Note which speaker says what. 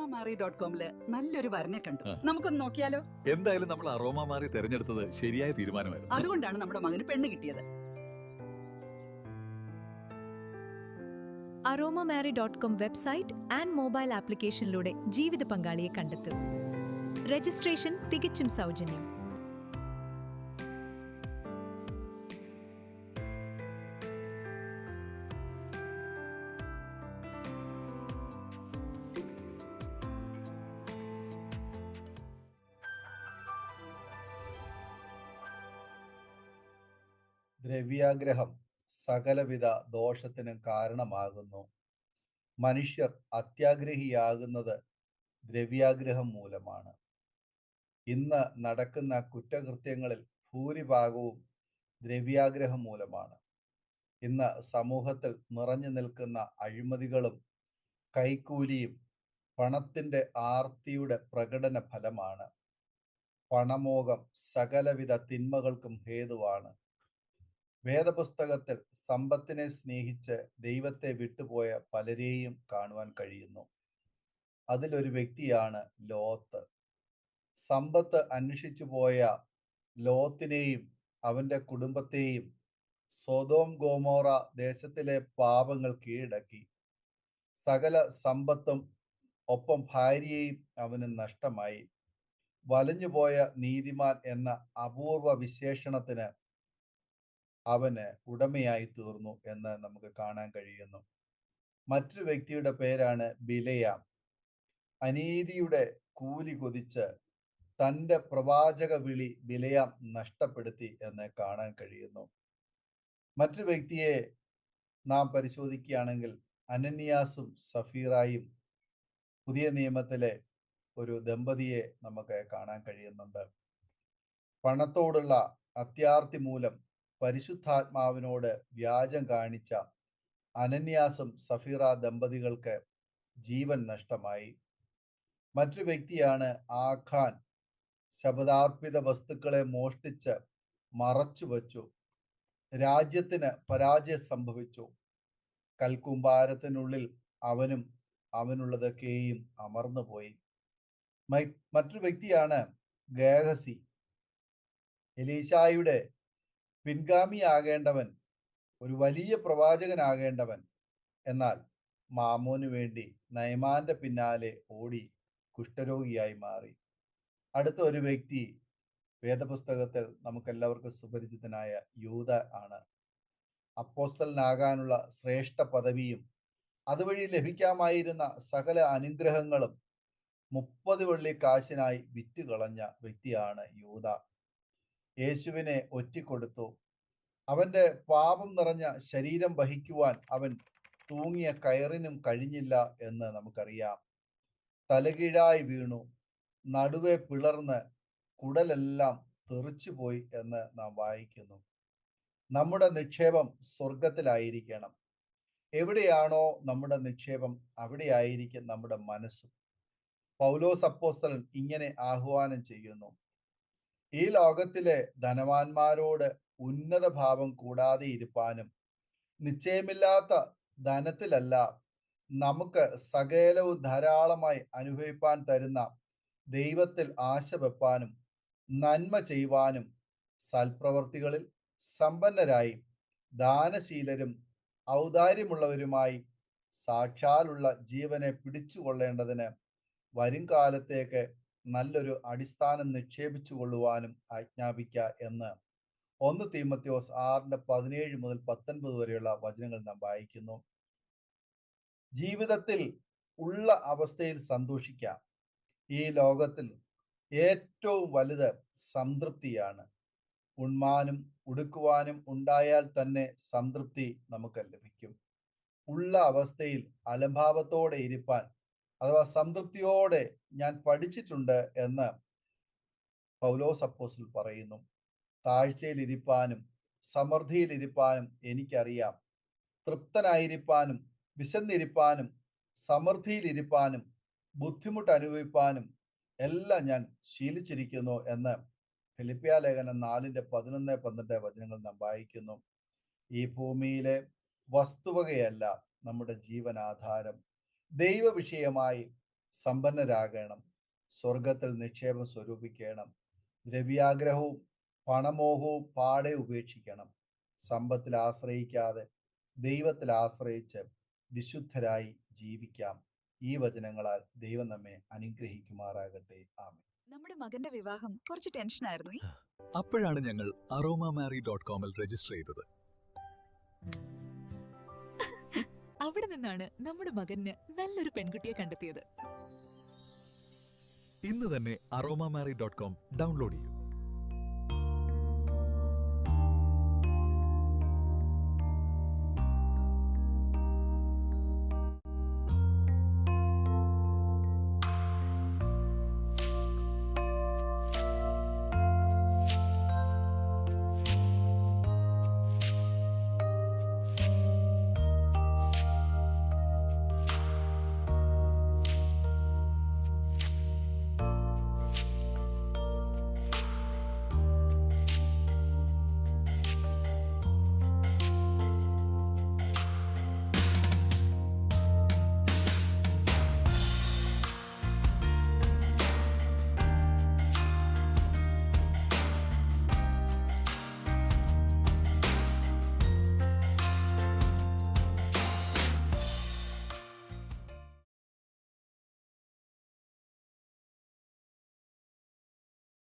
Speaker 1: aromamari.com-ല് നല്ലൊരു വരനെ കണ്ടു. നമുക്കൊന്ന് നോക്കിയാലോ?
Speaker 2: എന്തായാലും നമ്മൾ അറോമ മാറി തെരഞ്ഞെടുത്തത് ശരിയായ തീരുമാനമായിരുന്നു.
Speaker 1: അതുകൊണ്ടാണ് നമ്മുടെ മകന് പെണ്ണ് കിട്ടിയത്.
Speaker 3: aromamari.com വെബ്സൈറ്റ് ആൻഡ് മൊബൈൽ ആപ്ലിക്കേഷനിലൂടെ ജീവിത പങ്കാളിയെ കണ്ടെത്തൂ. രജിസ്ട്രേഷൻ തികച്ചും സൗജന്യം.
Speaker 4: ദ്രവ്യാഗ്രഹം സകലവിധ ദോഷത്തിനും കാരണമാകുന്നു. മനുഷ്യർ അത്യാഗ്രഹിയാകുന്നത് ദ്രവ്യാഗ്രഹം മൂലമാണ്. ഇന്ന് നടക്കുന്ന കുറ്റകൃത്യങ്ങളിൽ ഭൂരിഭാഗവും ദ്രവ്യാഗ്രഹം മൂലമാണ്. ഇന്ന് സമൂഹത്തിൽ നിറഞ്ഞു നിൽക്കുന്ന അഴിമതികളും കൈക്കൂലിയും പണത്തിൻ്റെ ആർത്തിയുടെ പ്രകടന ഫലമാണ്. പണമോഹം സകലവിധ തിന്മകൾക്കും ഹേതുവാണ്. വേദപുസ്തകത്തിൽ സമ്പത്തിനെ സ്നേഹിച്ച് ദൈവത്തെ വിട്ടുപോയ പലരെയും കാണുവാൻ കഴിയുന്നു. അതിലൊരു വ്യക്തിയാണ് ലോത്ത്. സമ്പത്ത് അന്വേഷിച്ചു പോയ ലോത്തിനെയും അവൻ്റെ കുടുംബത്തെയും സൊദോം ഗോമോറ ദേശത്തിലെ പാപങ്ങൾ കീഴടക്കി. സകല സമ്പത്തും ഒപ്പം ഭാര്യയെയും അവന് നഷ്ടമായി. വലഞ്ഞുപോയ നീതിമാൻ എന്ന അപൂർവ വിശേഷണത്തിന് അവന് ഉടമയായി തീർന്നു എന്ന് നമുക്ക് കാണാൻ കഴിയുന്നു. മറ്റൊരു വ്യക്തിയുടെ പേരാണ് ബിലയാം. അനീതിയുടെ കൂലി കൊതിച്ച് തൻ്റെ പ്രവാചക വിളി ബിലയാം നഷ്ടപ്പെടുത്തി എന്ന് കാണാൻ കഴിയുന്നു. മറ്റൊരു വ്യക്തിയെ നാം പരിശോധിക്കുകയാണെങ്കിൽ അനന്യാസും സഫീറായും പുതിയ നിയമത്തിലെ ഒരു ദമ്പതിയെ നമുക്ക് കാണാൻ കഴിയുന്നുണ്ട്. പണത്തോടുള്ള അത്യാർത്തി മൂലം പരിശുദ്ധാത്മാവിനോട് വ്യാജം കാണിച്ച അനന്യാസും സഫീറ ദമ്പതികൾക്ക് ജീവൻ നഷ്ടമായി. മറ്റൊരു വ്യക്തിയാണ് ആഖാൻ. ശബദാർപ്പിത വസ്തുക്കളെ മോഷ്ടിച്ച് മറച്ചു വച്ചു. രാജ്യത്തിന് പരാജയം സംഭവിച്ചു. കൽക്കുംഭാരത്തിനുള്ളിൽ അവനും അവനുള്ളതൊക്കെയും അമർന്നുപോയി. മറ്റൊരു വ്യക്തിയാണ് ഗേഹസി. എലീശായുടെ പിൻഗാമിയാകേണ്ടവൻ, ഒരു വലിയ പ്രവാചകനാകേണ്ടവൻ. എന്നാൽ മാമോന് വേണ്ടി നയമാന്റെ പിന്നാലെ ഓടി കുഷ്ഠരോഗിയായി മാറി. അടുത്ത ഒരു വ്യക്തി വേദപുസ്തകത്തിൽ നമുക്കെല്ലാവർക്കും സുപരിചിതനായ യൂദ ആണ്. അപ്പോസ്തലനാകാനുള്ള ശ്രേഷ്ഠ പദവിയും അതുവഴി ലഭിക്കാമായിരുന്ന സകല അനുഗ്രഹങ്ങളും 30 വെള്ളി കാശിനായി വിറ്റുകളഞ്ഞ വ്യക്തിയാണ് യൂദ. യേശുവിനെ ഒറ്റിക്കൊടുത്തു. അവൻ്റെ പാപം നിറഞ്ഞ ശരീരം വഹിക്കുവാൻ അവൻ തൂങ്ങിയ കയറിനും കഴിഞ്ഞില്ല എന്ന് നമുക്കറിയാം. തലകീഴായി വീണു, നടുവെ പിളർന്ന് കുടലെല്ലാം തെറിച്ചുപോയി എന്ന് നാം വായിക്കുന്നു. നമ്മുടെ നിക്ഷേപം സ്വർഗത്തിലായിരിക്കണം. എവിടെയാണോ നമ്മുടെ നിക്ഷേപം, അവിടെയായിരിക്കും നമ്മുടെ മനസ്സും. പൗലോസ് അപ്പോസ്തലൻ ഇങ്ങനെ ആഹ്വാനം ചെയ്യുന്നു: ഈ ലോകത്തിലെ ധനവാന്മാരോട് ഉന്നത ഭാവം കൂടാതെ ഇരുപ്പാനും നിശ്ചയമില്ലാത്ത ധനത്തിലല്ല, നമുക്ക് സകലവും ധാരാളമായി അനുഭവിപ്പാൻ തരുന്ന ദൈവത്തിൽ ആശ വെപ്പാനും നന്മ ചെയ്യുവാനും സൽപ്രവർത്തികളിൽ സമ്പന്നരായി ദാനശീലരും ഔദാര്യമുള്ളവരുമായി സാക്ഷാലുള്ള ജീവനെ പിടിച്ചുകൊള്ളേണ്ടതിന് വരും കാലത്തേക്ക് നല്ലൊരു അടിസ്ഥാനം നിക്ഷേപിച്ചു കൊള്ളുവാനും ആജ്ഞാപിക്ക എന്ന് 1 തീമോഥെയോസ് 6:17 മുതൽ 19 വരെയുള്ള വചനങ്ങൾ നാം വായിക്കുന്നു. ജീവിതത്തിൽ ഉള്ള അവസ്ഥയിൽ സന്തോഷിക്കാം. ഈ ലോകത്തിൽ ഏറ്റവും വലുത് സംതൃപ്തിയാണ്. ഉണ്മാനും ഉടുക്കുവാനും ഉണ്ടായാൽ തന്നെ സംതൃപ്തി നമുക്ക് ലഭിക്കും. ഉള്ള അവസ്ഥയിൽ അലംഭാവത്തോടെ ഇരിപ്പാൻ അഥവാ സംതൃപ്തിയോടെ ഞാൻ പഠിച്ചിട്ടുണ്ട് എന്ന് പൗലോസ് അപ്പോസ്തലൻ പറയുന്നു. താഴ്ചയിലിരിപ്പാനും സമൃദ്ധിയിലിരിപ്പാനും എനിക്കറിയാം. തൃപ്തനായിരിക്കാനും വിശന്നിരിപ്പാനും സമൃദ്ധിയിലിരിപ്പാനും ബുദ്ധിമുട്ട് അനുഭവിപ്പാനും എല്ലാം ഞാൻ ശീലിച്ചിരിക്കുന്നു എന്ന് ഫിലിപ്പിയ ലേഖനം 4:11-12 വചനങ്ങൾ നാം വായിക്കുന്നു. ഈ ഭൂമിയിലെ വസ്തുവകയല്ല നമ്മുടെ ജീവനാധാരം. ദൈവ വിഷയമായി സമ്പന്നരാകണം, സ്വർഗത്തിൽ നിക്ഷേപം സ്വരൂപിക്കണം, ദ്രവ്യാഗ്രഹവും പണമോഹവും പാടെ ഉപേക്ഷിക്കണം, സമ്പത്തിൽ ആശ്രയിക്കാതെ ദൈവത്തിൽ ആശ്രയിച്ച് വിശുദ്ധരായി ജീവിക്കാം. ഈ വചനങ്ങളാൽ ദൈവം നമ്മെ അനുഗ്രഹിക്കുമാറാകട്ടെ. ആമേൻ.
Speaker 1: നമ്മുടെ മകന്റെ വിവാഹം കുറച്ച് ടെൻഷനായിരുന്നു.
Speaker 2: അപ്പോഴാണ് ഞങ്ങൾ aromamary.com രജിസ്റ്റർ ചെയ്തത്.
Speaker 5: അവിടെ നിന്നാണ് നമ്മുടെ മകന് നല്ലൊരു പെൺകുട്ടിയെ കണ്ടെത്തിയത്.
Speaker 2: ഇന്ന് തന്നെ aromamary.com ഡൗൺലോഡ് ചെയ്യൂ.